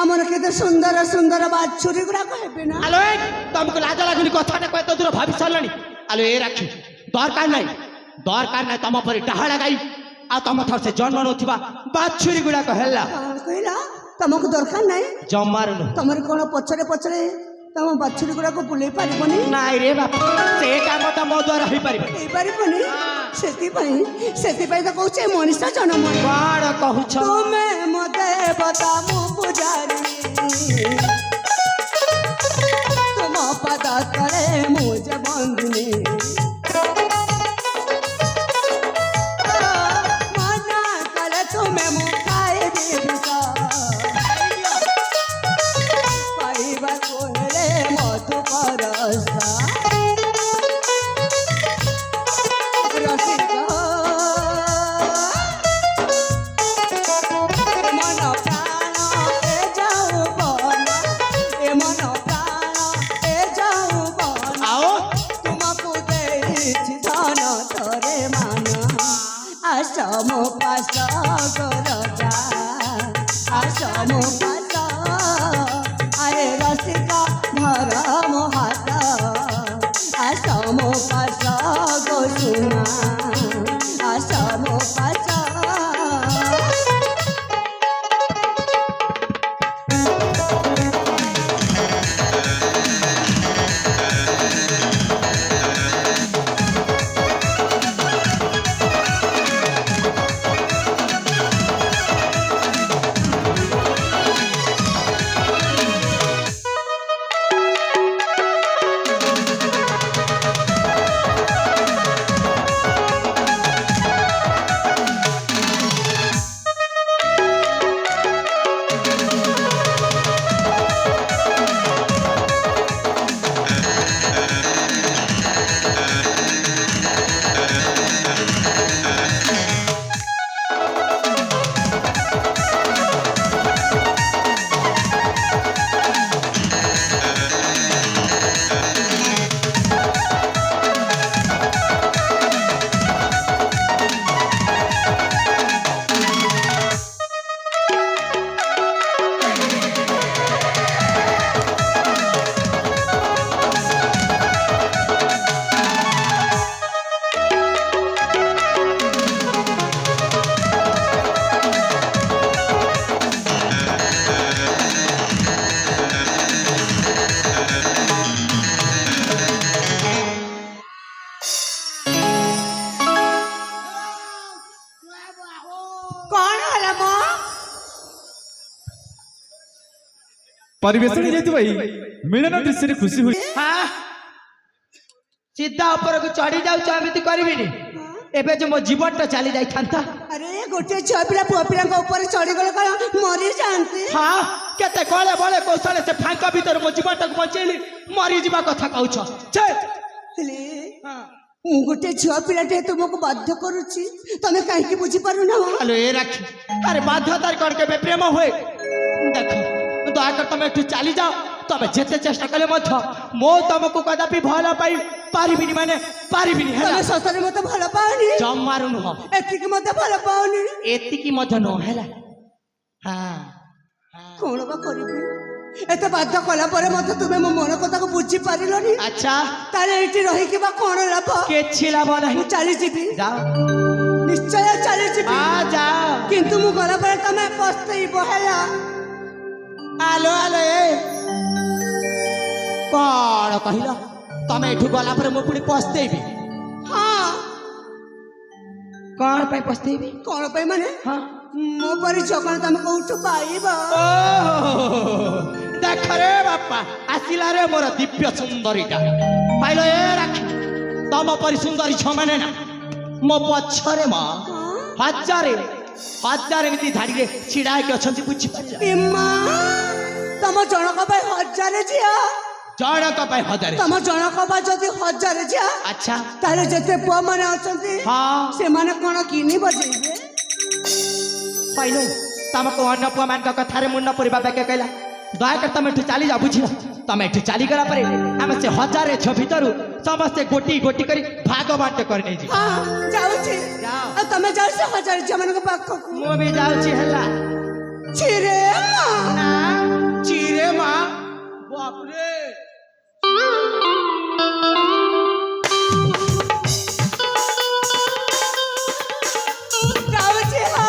ଆମର କେତେ ସୁନ୍ଦର ସୁନ୍ଦର ବାଛୁରୀ ଗୁଡାକ ହେବେ ନା ଆଲୋ ଏ ତମକୁ ଲାଜ ଲାଗୁନି କଥାଟା କତ ଦୂର ଭାବି ସାରିଲାଣି ଆଲୋ ଏ ରାକ୍ଷୀ ଦରକାର ନାହିଁ ତମ ପରି ଡାହାଣା ଗାଈ ଆଉ ତମ ଠାରୁ ସେ ଜନ୍ମ ନଉଥିବା ବାଛୁରୀ ଗୁଡାକ ହେଲା କଣ କହିଲ ତମକୁ ଦରକାର ନାହିଁ ଜମାରୁ ନୁହଁ ତମର କଣ ପଛରେ ପଛରେ ତମ ବାଛୁରୀ ଗୁଡାକ ବୁଲେଇ ପାରିବନି ନାଇଁ ରେ ବାପା ସେ କାମଟା ମୋ ଦ୍ୱାରା ହେଇପାରିବ ହେଇପାରିବନି ସେଥିପାଇଁ ତ କହୁଛେ ମଣିଷ ଜନ୍ମ କଣ କହୁଛ ତୁମେ ମୋ ଦେବତା ମୁଁ ପୂଜାରୀ ତୁମ ପଦ ତଳେ ମୁଁ ଯେ ବନ୍ଦିନୀ ମନା କଲେ ତୁମେ ମୁଁ ଖାଇଦେବି ପାଇବାକୁ ହେଲେ ମଧୁ ପରସା Asamo pasa goroja, asamo pasa, are rasika dhara mohata, asamo pasa gosuna, asamo pasa. परिवेशन मिलन दृश्य खुशी हुई सीधा ऊपर को चढ़ी जाऊँ एमती करी एबे जो मो जीवनटा चली जाई था अरे गोटे छुआ पिला पुआ पिला ऊपर चढ़ी गले कौन मरी जाती हाँ केते कले बड़े कौशल से फांका भीतर मो जीवनटा को बचेली मरी जीवा कथा कहूछ गोटे छुआ पिलाटे तुमको बाध्य करुच्ची तमे कहीं बुझी पारु ना हेलो ए राखी अरे बाध्यतार कण के प्रेम हुए देखो दयाकर तुम एठू चली जाओ तबे जेते चेष्टा कले मध्य मो तुमको कदापि भल पाई पारिबिनी माने पारिबिनी तमे सतरे मते भल पाउनी जमारु नुह एतिकी मते भल पाउनी एतिकी मध्य न हेला हां कोन बा करिबी एते बाध्य कला परे मते तुमे मो मन कथा को बुझी पारिलोनी अच्छा ताले एठी रही के बा कोन लाभ केछि लाभ नाही चली जीबी जाओ निश्चय चली जीबी आ जाओ किंतु मु गला परे तमे पछतई बहेला आलो आलो ए कौन कहला तमे एठू गला पर मो पुणी पछतेबी हां कौन पे पछतेबी कौन पे माने हां मो परी जगन तमे कोठू पाइबा देख रे बापा आसिला रे मोर दिव्य सुंदरीटा पाइलो ए राखी तम परी सुंदरी छमाने ना मो पछरे मा हजार एमती धाड़ी रे छिड़ा के अछंती बुझी पाइला इम्मा तम जनक भाई हजार जिया ଜଣକ ପାଇଁ 1000 ତମ ଜଣକ ବା ଯଦି 1000 ଯା ଆଚ୍ଛା ତାହେଲେ ଯେତେ ପୁଅ ମାନେ ଅଛନ୍ତି ହଁ ସେମାନେ କଣ କିନି ବଜେଇବେ? କହିଲୁ ତମକୁ ଅନ୍ୟ ପୁଅମାନଙ୍କ କଥାରେ ମୁଣ୍ଡ ପୁରିବା ବେକେ କହିଲା ଦୟାକରି ତମେ ଏଠୁ ଚାଲି ଯାଅ ବୁଝିଲ ତମେ ଏଠୁ ଚାଲିଗଲା ପରେ ଆମେ ସେ 1000 ଝିଅ ଭିତରୁ ସମସ୍ତେ ଗୋଟି ଗୋଟି କରି ଭାଗ ବାଣ୍ଟ କରି ନେଇଯିବୁ ହଁ ଯାଉଛି ଯାଅ। ଆଉ ତମେ ଯାଉ ସେ 1000 ଝିଅମାନଙ୍କ ପାଖକୁ। ମୁଁ ବି ଯାଉଛି ହେଲା ଛିରେ ମା ନା ଚିରେ ମା ବାପରେ ଯାଉଛି ହଁ।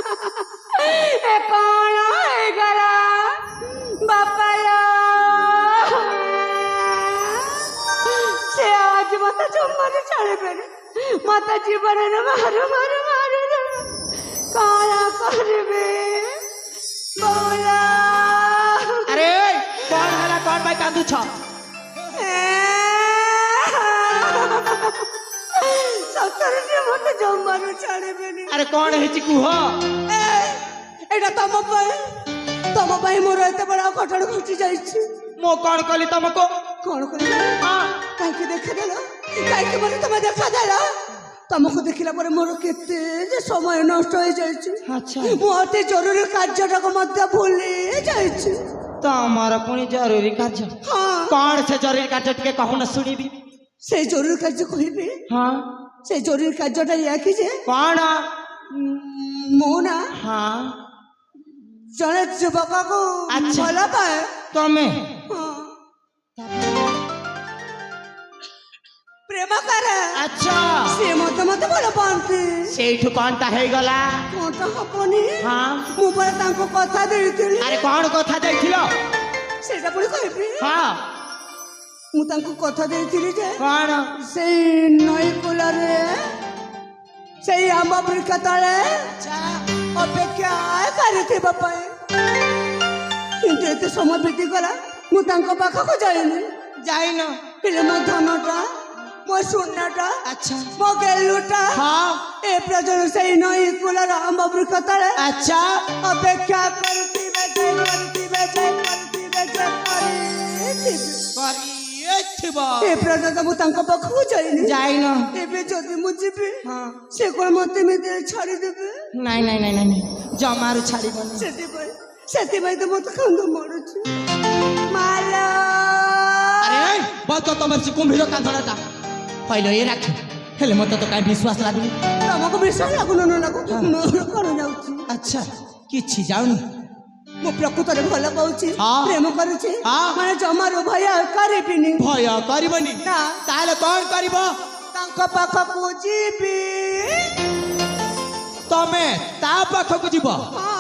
ଏ କଣ ହେଇଗଲା ବାପାଲୋ ସେ ଆଜି ମତେ ଜମାରୁ ଛାଡ଼ିବେନି ମତେ ଜୀବନରେ ମାରୁ ମାରୁ ମାରୁ କଣ କରିବି ବୋଲା ଆରେ କଣ ହେଲା କଣ ପାଇଁ କାନ୍ଦୁଛ ସତରେ ସେ ମତେ ଜମାରୁ ଛାଡ଼ିବେନି ଆରେ କଣ ହେଇଛି କୁହ ଏଇଟା ତମ ପାଇଁ ମୋର ଏତେ ବଡ଼ ଘଟଣା ଘଟି ଯାଇଛି। ମୁଁ କଣ କଲି ତମକୁ କଣ କରିବ କାହିଁକି ଦେଖାଦେଲ କାହିଁକି ବୋଲି ତମେ ଦେଖାଦେଲ ତମକୁ ଦେଖିଲା ପରେ ମୋର କେତେ ଯେ ସମୟ ନଷ୍ଟ ହେଇଯାଇଛି ଆଚ୍ଛା ମୁଁ ଅତି ଜରୁରୀ କାର୍ଯ୍ୟଟାକୁ ମଧ୍ୟ ଭୁଲି ଯାଇଛି। ତମର ପୁଣି ଜରୁରୀ କାର୍ଯ୍ୟ ହଁ କଣ ସେ ଜରୁରୀ କାର୍ଯ୍ୟ ଟିକେ କହୁନ ଶୁଣିବି ସେଇ ଜରୁରୀ କାର୍ଯ୍ୟ କହିବି ହଁ ସେଇ ଜରୁରୀ କାର୍ଯ୍ୟଟା ଇଆ କି ଯେ କଣ ମୁଁ ନା ହଁ ଜଣେ ଯୁବକକୁ ଆଚ୍ଛା। ଭଲ ପାଏ ତମେ ହଁ ପ୍ରେମ କରେ ଆଚ୍ଛା ସେ ମତେ ଭଲ ପାଆନ୍ତି ସେଇଠୁ କଣଟା ହେଇଗଲା କଣଟା ହବନି ହଁ ମୁଁ ପରା ତାଙ୍କୁ କଥା ଦେଇଥିଲି ଆରେ କଣ କଥା ଦେଇଥିଲ ସେଇଟା ପୁଣି କହିବି ହଁ ମୁଁ ତାଙ୍କୁ କଥା ଦେଇଥିଲି ଯେ କଣ ସେଇ ନଈ କୂଳରେ ସେଇ ଆମ୍ବ ବୃକ୍ଷ ତଳେ ଅପେକ୍ଷା କରିଥିବା ପାଇଁ କିନ୍ତୁ ଏତେ ସମୟ ବିତିଗଲା ମୁଁ ତାଙ୍କ ପାଖକୁ ଯାଇନି ଯାଇନ ହେଲେ ମୋ ଧନଟା ମୋ ସୁନାଟା ଆଚ୍ଛା ମୋ ଗେଲୁଟା ହଁ ଏ ପର୍ଯ୍ୟନ୍ତ ସେଇ ନଈ କୂଳର ଆମ୍ବ ବୃକ୍ଷ ତଳେ ଆଚ୍ଛା ଅପେକ୍ଷା କରିଥିବେ କରିଥିବ ଏ ପର୍ଯ୍ୟନ୍ତ ମୁଁ ତାଙ୍କ ପାଖକୁ ଯାଇନି ଯାଇନ ଏବେ ଯଦି ମୁଁ ଯିବି ହଁ ସେ କଣ ମତେ ଏମିତି ଛାଡ଼ିଦେବେ ନାଇଁ ନାଇଁ ନାଇଁ ନାଇଁ ଜମାରୁ ଛାଡ଼ିବନି ସେଥିପାଇଁ ତ ମତେ କାନ୍ଦ ମାରୁଛି ମାଲା ଆରେ ବତ ତମର ସେ କୁମ୍ଭୀର କାନ୍ଦଣାଟା କହିଲ ଏ ରାକ୍ଷୀ ହେଲେ ମତେ ତ କାଇଁ ବିଶ୍ୱାସ ଲାଗୁନି ତମକୁ ବିଶ୍ୱାସ ଲାଗୁ ନ ଲାଗୁ ମୋର କଣ ଯାଉଛି ଆଚ୍ଛା କିଛି ଯାଉନି ମୁଁ ପ୍ରକୃତରେ ଭଲ ପାଉଛି ହଁ। ପ୍ରେମ କରୁଛି ହଁ। ମାନେ ଜମାରୁ ଭୟ କରିବିନି ଭୟ କରିବନି ନା ତାହେଲେ କଣ କରିବ ତାଙ୍କ ପାଖକୁ ଯିବି ତମେ ତା ପାଖକୁ ଯିବ ହଁ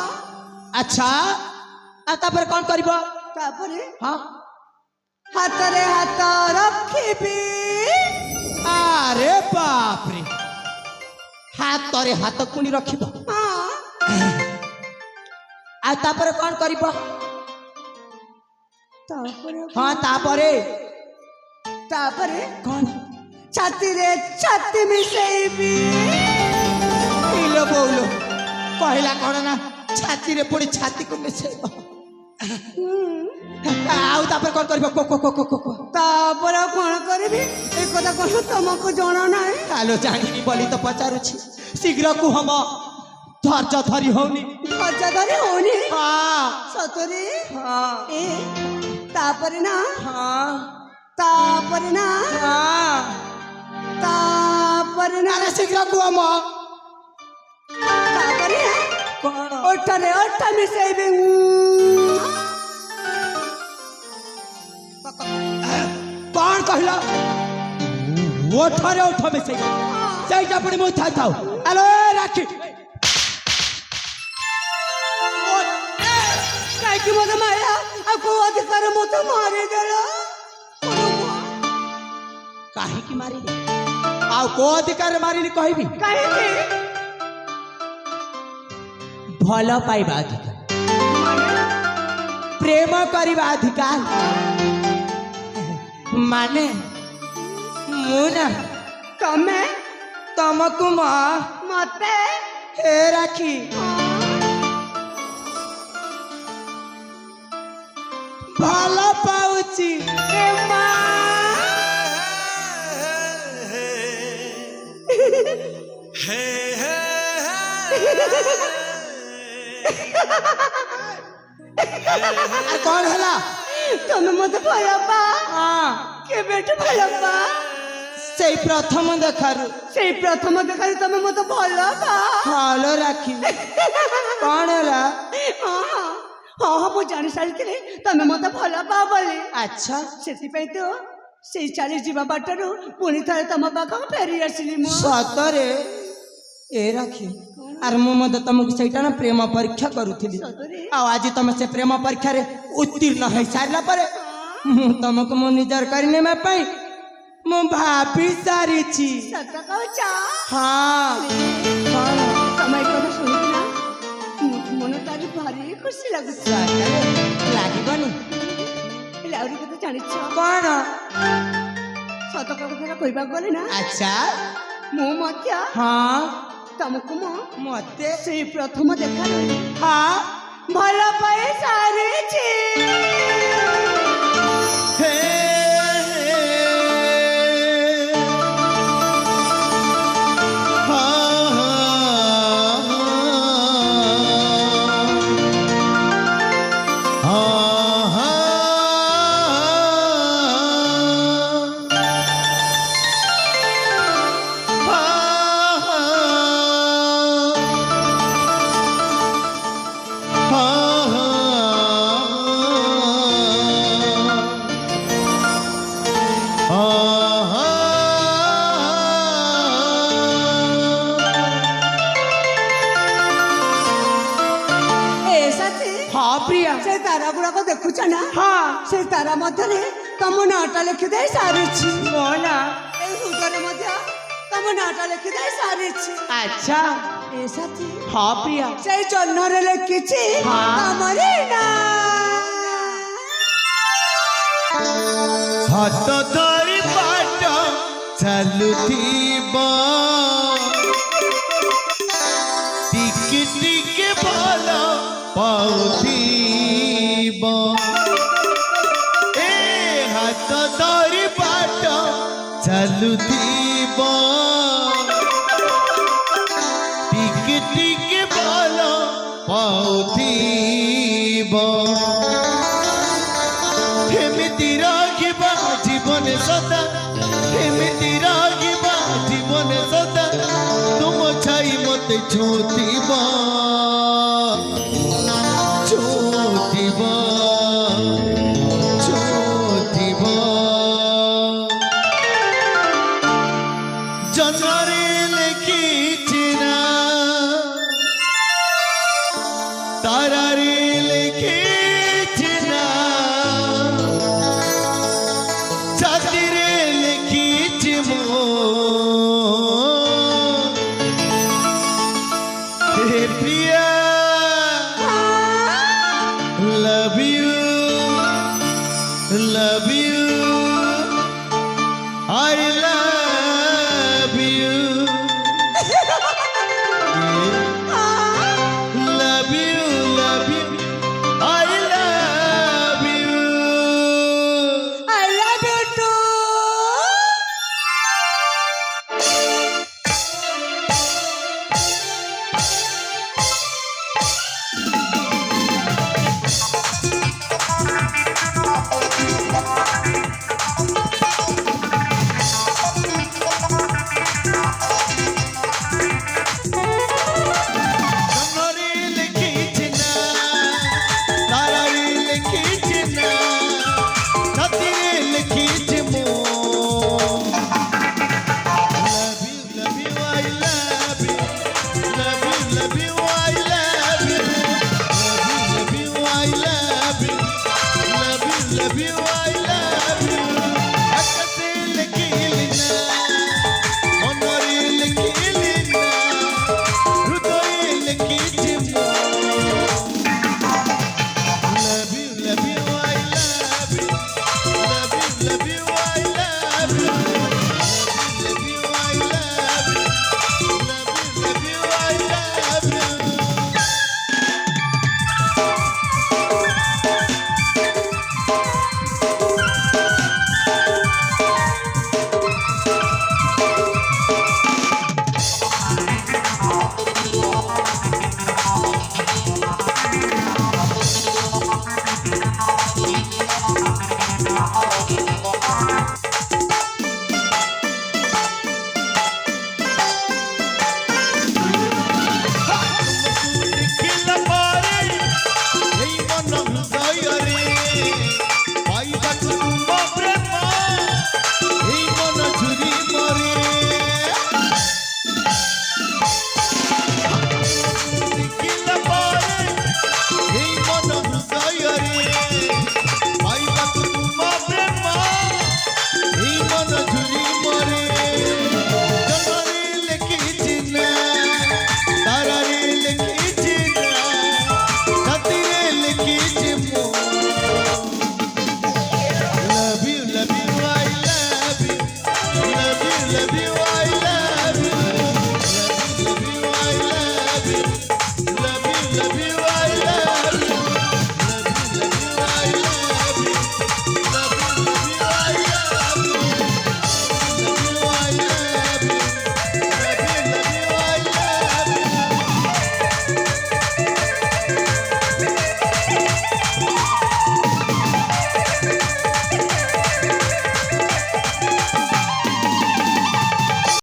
ଆଚ୍ଛା ଆଉ ତାପରେ କଣ କରିବ ତାପରେ ହଁ ହାତରେ ହାତ ରଖିବି ଆରେ ବାପରେ ହାତରେ ହାତ ପୁଣି ରଖିବ ହଁ ଆଉ ତାପରେ କଣ କରିବ ତାପରେ ହଁ ତାପରେ ତାପରେ କଣ ଛାତିରେ ଛାତି ମିଶେଇବି ଇଲୋ ବୋଉଲୋ କହିଲା କଣ ନା ଛାତିରେ ପୁଣି ଛାତିକୁ ମିଶେଇବ ଆଉ ତାପରେ କଣ କରିବ ତାପରେ କଣ କରିବି ଏ କଥା କଣ ତମକୁ ଜଣା ନାହିଁ ଆଲୋ ଜାଣିନି ବୋଲି ତ ପଚାରୁଛି ଶୀଘ୍ର କୁହ ମ ଧୈର୍ଯ୍ୟ ଧରି ହଉନି ଖର୍ଚ୍ଚ ଧରି ହଉନି ହଁ ସତରେ ହଁ ଏ ତାପରେ ନା ହଁ ତାପରେ ନା ହଁ ତାପରେ ନା ଆରେ ଶୀଘ୍ର କୁହ ମ ତାପରେ ନା କଣ ଓଠରେ ଓଠ ମିଶେଇବି କଣ କହିଲ ଓଠରେ ଓଠ ମିଶେଇ ସେଇଟା ପୁଣି ମୁଁ ଥାଉ ଆଲୋ ରାକ୍ଷୀ ତାକୁ ଅଧିକାର ମତେ ମାରିଦେଲା। କାହିଁକି ମାରିଲି ଆଉ କୋ ଅଧିକାର ମାରିଲି କହିବି? କାହିଁକି? ଭଲ ପାଇବା ଅଧିକାର, ପ୍ରେମ କରିବା ଅଧିକାର। ମାନେ ମୁଁ ନା ତମେ ତମକୁ ମତେ ହେ ରାଖି ଭଲ ପାଉଛି। ଏ ମା আর କଣ ହେଲା? ତମେ ମତେ ଭଲ ପା? କେବେଠୁ ଭଲ ପା? ସେଇ ପ୍ରଥମ ଦେଖାରୁ। ସେଇ ପ୍ରଥମ ଦେଖାରୁ ତମେ ମତେ ଭଲ ପା? ଭଲ ରାଖି କଣ ହେଲା? ହଁ ମୁଁ ଜାଣି ସାରିଥିଲି ତମେ ମତେ ଭଲ ପା ବୋଲି। ଆଚ୍ଛା ସେଥିପାଇଁ ତ ସେଇ ଚାଲି ଯିବା ବାଟରୁ ପୁଣି ଥରେ ତମ ପାଖକୁ ଫେରି ଆସିଲି ମୁଁ। ସତରେ ଏ ରାଖି ଆରେ ମୁଁ ମଧ୍ୟ ତମକୁ ସେଇଟା ନା ପ୍ରେମ ପରୀକ୍ଷା କରୁଥିଲି। ସତରେ? ଆଉ ଆଜି ତମେ ସେ ପ୍ରେମ ପରୀକ୍ଷାରେ ଉତ୍ତୀର୍ଣ୍ଣ ହେଇସାରିଲା ପରେ ମୁଁ ତମକୁ ମୋ ନିଜର କରିନେବା ପାଇଁ ମୁଁ ଭାବି ସାରିଛି। ସତ କହୁଛ? ହଁ। କଣ? ତମ ଏ କଥା ଶୁଣିକି ନା ମନଟା ଆଜି ଭାରି ଖୁସି ଲାଗୁଛି। ସତରେ ଲାଗିବନି? ହେଲେ ଆହୁରି କଥା ଜାଣିଛ? କଣ? ସତ କଥା କହିବାକୁ ଗଲେ ନା ଆଚ୍ଛା ମୁଁ ମଧ୍ୟ ହଁ ତମକୁ ମତେ ସେଇ ପ୍ରଥମ ଦେଖାରେ ହଁ ଭଲ ପାଇ ସାରିଛି। ସେ ତାରା ଗୁଡାକ ଦେଖୁଛ ନା? ସେ ତାରା ମଧ୍ୟରେ ତମ ନାଁଟା ଲେଖିଦେଇ ସାରିଛି। ମୋ ନା ଏଇ ହୃଦୟରେ ମଧ୍ୟ ତମ ନାଁଟା ଲେଖିଦେଇ ସାରିଛି। ଆଚ୍ଛା ଏ ସାଥୀ ହଁ ପ୍ରିୟା ସେଇ ଜହ୍ନରେ ଲେଖିଛି ତମରି ନାଁ। ହାତ ଧରି ବାଟ ଚାଲୁଥିବ ଟିକେ ଟିକେ ଭଲ ପାଉଥିବ। ଏ ହାତ ଧରି ବାଟ ଚାଲୁଥିବ ଟିକେ ଟିକେ ଭଲ ପାଉଥିବ। ଏମିତି ରହିବା ଜୀବନ ସଦା, ଏମିତି ରହିବା ଜୀବନ ସଦା, ତୁମ ଛାଇ ମତେ ଛୁଁଥିବ ଛୁଁଥିବ ଛୁଁଥିବ। ଜନ୍ମରେ ଲେଖିଛି ନା ତାରାରେ ଲେଖିଛି ନା ଛାତିରେ ଲେଖିଛି ମୋ ହେ Priya love you love you I love you love you I love you I love you too. ଜନ୍ମରେ ଲେଖିଛି ନା ତାରାରେ ଲେଖିଛି ନା ଛାତିରେ ଲେଖିଛି ମୁଁ love you I love you love you